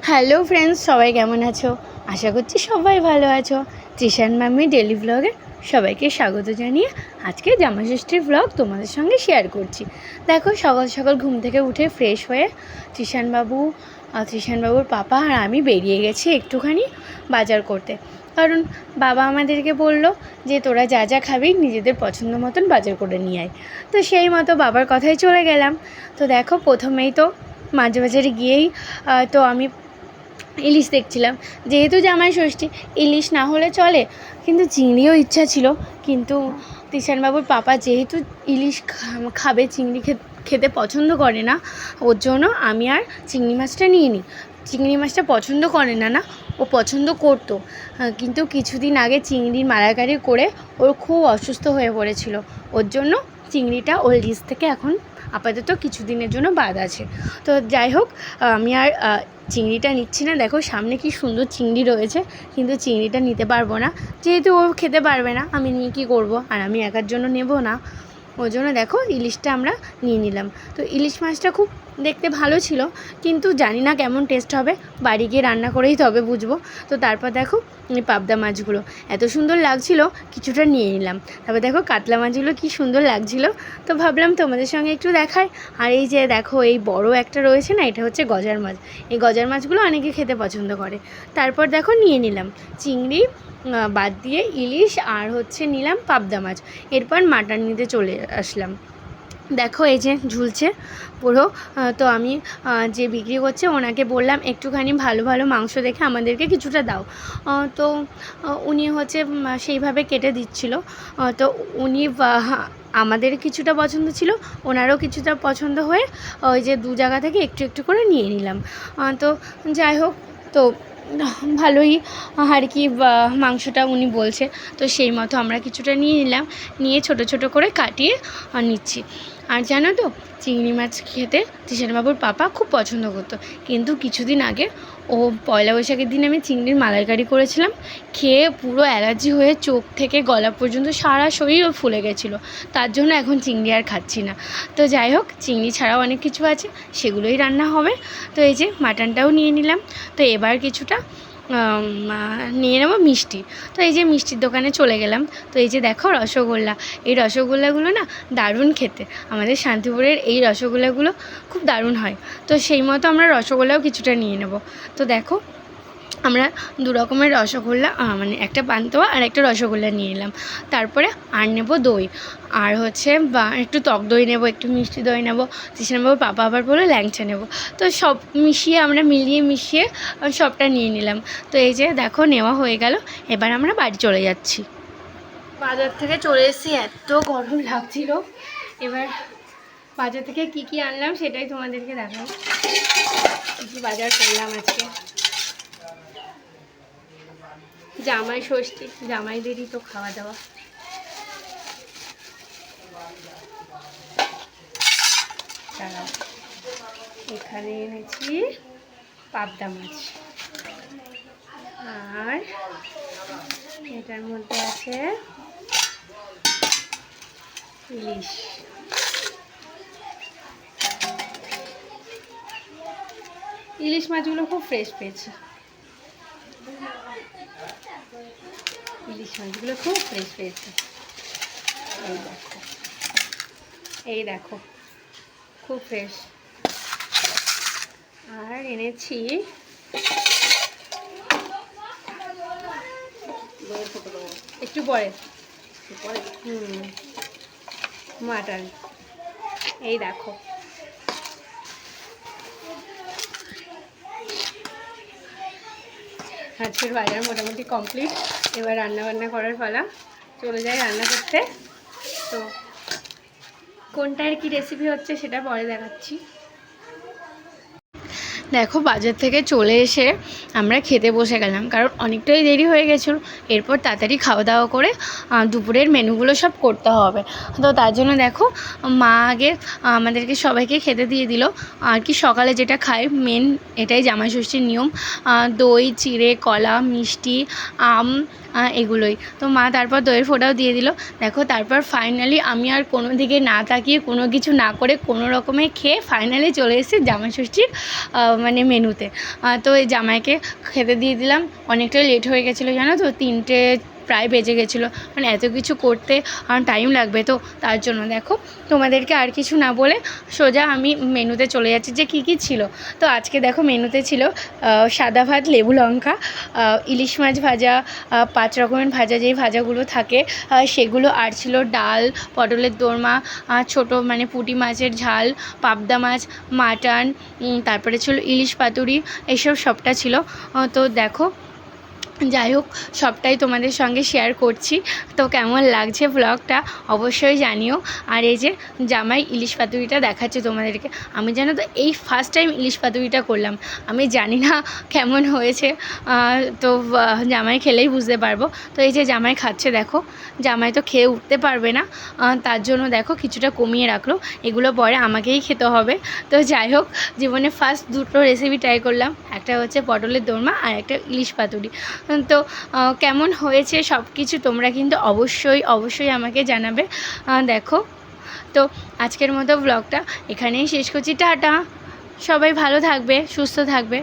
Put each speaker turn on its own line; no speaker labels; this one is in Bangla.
হ্যালো ফ্রেন্ডস, সবাই কেমন আছো? আশা করছি সবাই ভালো আছো। তৃষান মাম্মি ডেলি ব্লগে সবাইকে স্বাগত জানিয়ে আজকে জামাষষ্ঠীর ব্লগ তোমাদের সঙ্গে শেয়ার করছি। দেখো, সকাল সকাল ঘুম থেকে উঠে ফ্রেশ হয়ে তৃষানবাবুর পাপা আর আমি বেরিয়ে গেছি একটুখানি বাজার করতে। কারণ বাবা আমাদেরকে বলল যে তোরা যা যা খাবি নিজেদের পছন্দ মতন বাজার করে নিয়ে আয়। তো সেই মতো বাবার কথাই চলে গেলাম। তো দেখো, প্রথমেই তো মাঝে বাজারে গিয়েই তো আমি ইলিশ দেখছিলাম। যেহেতু জামাই ষষ্ঠী, ইলিশ না হলে চলে, কিন্তু চিংড়িও ইচ্ছা ছিল। কিন্তু তৃষানবাবুর পাপা যেহেতু ইলিশ খাবে, চিংড়ি খেতে পছন্দ করে না, ওর জন্য আমি আর চিংড়ি মাছটা নিয়ে নিই। চিংড়ি মাছটা পছন্দ করে না, ও পছন্দ করতো, কিন্তু কিছুদিন আগে চিংড়ির মালাইকারি করে ওর খুব অসুস্থ হয়ে পড়েছিল। ওর জন্য চিংড়িটা ওর লিস্ট থেকে এখন আপাতত কিছুদিনের জন্য বাদ আছে। তো যাই হোক, আমি আর চিংড়িটা নিচ্ছি না। দেখো সামনে কি সুন্দর চিংড়ি রয়েছে, কিন্তু চিংড়িটা নিতে পারবো না, যেহেতু ও খেতে পারবে না। আমি নিয়ে কী করবো, আর আমি একার জন্য নেব না। ওই জন্য দেখো ইলিশটা আমরা নিয়ে নিলাম। তো ইলিশ মাছটা খুব দেখতে ভালো ছিল, কিন্তু জানি না কেমন টেস্ট হবে, বাড়ি গিয়ে রান্না করেই তবে বুঝবো। তো তারপর দেখো পাবদা মাছগুলো এত সুন্দর লাগছিল, কিছুটা নিয়ে নিলাম। তারপর দেখো কাতলা মাছগুলো কি সুন্দর লাগছিল, তো ভাবলাম তোমাদের সঙ্গে একটু দেখাই। আর এই যে দেখো, এই বড় একটা রয়েছে না, এটা হচ্ছে গজার মাছ। এই গজার মাছগুলো অনেকে খেতে পছন্দ করে। তারপর দেখো নিয়ে নিলাম চিংড়ি বাদ দিয়ে ইলিশ, আর হচ্ছে নিলাম পাবদা মাছ। এরপর মাটন নিতে চলে আসলাম। দেখো এই যে ঝুলছে পুরো। তো আমি যে বিক্রি করছে ওনাকে বললাম একটুখানি ভালো ভালো মাংস দেখে আমাদেরকে কিছুটা দাও। তো উনি হচ্ছে সেইভাবে কেটে দিচ্ছিল। তো উনি আমাদের কিছুটা পছন্দ ছিল, ওনারও কিছুটা পছন্দ হয়ে ওই যে দু জায়গা থেকে একটু একটু করে নিয়ে নিলাম। তো যাই হোক, তো ভালোই আর কি মাংসটা উনি বলছে, তো সেই মতো আমরা কিছুটা নিয়ে নিলাম। নিয়ে ছোট ছোট করে কাটিয়ে নিচ্ছি। আর জানো তো, চিংড়ি মাছ খেতে তৃষানবাবুর পাপা খুব পছন্দ করতো, কিন্তু কিছুদিন আগে ও পয়লা বৈশাখের দিন আমি চিংড়ির মালাইকারি করেছিলাম, খেয়ে পুরো অ্যালার্জি হয়ে চোখ থেকে গলা পর্যন্ত সারা শরীর ও ফুলে গেছিলো। তার জন্য এখন চিংড়ি আর খাচ্ছি না। তো যাই হোক, চিংড়ি ছাড়াও অনেক কিছু আছে, সেগুলোই রান্না হবে। তো এই যে মাটনটাও নিয়ে নিলাম। তো এবার কিছুটা নিয়ে নেবো মিষ্টি। তো এই যে মিষ্টির দোকানে চলে গেলাম। তো এই যে দেখো রসগোল্লা, এই রসগোল্লাগুলো না দারুণ খেতে। আমাদের শান্তিপুরের এই রসগোল্লাগুলো খুব দারুণ হয়। তো সেই মতো আমরা রসগোল্লাও কিছুটা নিয়ে নেব। তো দেখো আমরা দু রকমের রসগোল্লা, মানে একটা পান্তুয়া আর একটা রসগোল্লা নিয়ে নিলাম। তারপরে আর নেব দই, আর হচ্ছে বা একটু টক দই নেব, একটু মিষ্টি দই নেব। তৃষ্ণাবাবুর পাপা আবার বলে ল্যাংচা নেব। তো সব মিশিয়ে আমরা মিশিয়ে সবটা নিয়ে নিলাম। তো এই যে দেখো নেওয়া হয়ে গেল। এবার আমরা বাড়ি চলে যাচ্ছি। বাজার থেকে চলে এসেছি, এত গরম লাগছিল। এবার বাজার থেকে কি কি আনলাম সেটাই তোমাদেরকে দেখাবো। কি বাজার করলাম আজকে। জামাই ষষ্ঠী, জামাইদেরই তো খাওয়া দাওয়া। এখানে এনেছি পাবদা মাছ, আর এটার মধ্যে আছে ইলিশ। ইলিশ মাছগুলো খুব ফ্রেশ পেয়েছি, ইলিশ মাছগুলো খুব ফ্রেশ পেয়েছি। এই দেখো খুব ফ্রেশ। আর এনেছি একটু পরে মাটন। এই দেখো আজকের বাজার মোটামুটি কমপ্লিট। এবার রান্নাবান্না করার পালা, চলে যাই রান্না করতে। তো কোনটার কি রেসিপি হচ্ছে সেটা পরে দেখাচ্ছি। দেখো বাজার থেকে চলে এসে আমরা খেতে বসে গেলাম, কারণ অনেকটাই দেরি হয়ে গেছিলো। এরপর তাড়াতাড়ি খাওয়া দাওয়া করে দুপুরের মেনুগুলো সব করতে হবে। তো তার জন্য দেখো মা আগে আমাদেরকে সবাইকে খেতে দিয়ে দিল। আর কি সকালে যেটা খাই মেন, এটাই জামাই ষষ্ঠীর নিয়ম। দই, চিড়ে, কলা, মিষ্টি, আম, এগুলোই। তো মা তারপর দইয়ের ফোঁটাও দিয়ে দিল। দেখো তারপর ফাইনালি আমি আর কোনো দিকে না তাকিয়ে কোনো কিছু না করে কোনো রকমে খেয়ে ফাইনালি চলে এসেছি জামাই ষষ্ঠীর মানে মেনুতে। তো এই জামাইকে খেতে দিয়ে দিলাম। অনেকটাই লেট হয়ে গেছিলো জানো তো, 3টে প্রায় বেজে গেছিলো, মানে এত কিছু করতে টাইম লাগবে তো তার জন্য। দেখো তোমাদেরকে আর কিছু না বলে সোজা আমি মেনুতে চলে যাচ্ছি যে কী কী ছিল। তো আজকে দেখো মেনুতে ছিল সাদা ভাত, লেবু লঙ্কা, ইলিশ মাছ ভাজা, 5 রকমের ভাজা, যেই ভাজাগুলো থাকে সেগুলো, আর ছিল ডাল, পটলের দোরমা, ছোটো মানে পুঁটি মাছের ঝাল, পাবদা মাছ, মাটন, তারপরে ছিল ইলিশ পাতুরি, এইসব সবটা ছিল। তো দেখো যাই হোক সবটাই তোমাদের সঙ্গে শেয়ার করছি। তো কেমন লাগছে ব্লগটা অবশ্যই জানিও। আর এই যে জামাই ইলিশ পাতুরিটা দেখাচ্ছে তোমাদেরকে। আমি জানো তো এই ফার্স্ট টাইম ইলিশ পাতুরিটা করলাম, আমি জানি না কেমন হয়েছে, তো জামাই খেলেই বুঝতে পারবো। তো এই যে জামাই খাচ্ছে, দেখো জামাই তো খেয়ে উঠতে পারবে না, তার জন্য দেখো কিছুটা কমিয়ে রাখলো, এগুলো পরে আমাকেই খেতে হবে। তো যাই হোক জীবনে ফার্স্ট দুটো রেসিপি ট্রাই করলাম, একটা হচ্ছে পটলের দোরমা আর একটা ইলিশ পাতুরি। তো কেমন হয়েছে সব কিছু তোমরা কিন্তু অবশ্যই আমাকে জানাবে। দেখো তো আজকের মতো ব্লগটা এখানেই শেষ করছি। টাটা, সবাই ভালো থাকবে, সুস্থ থাকবে।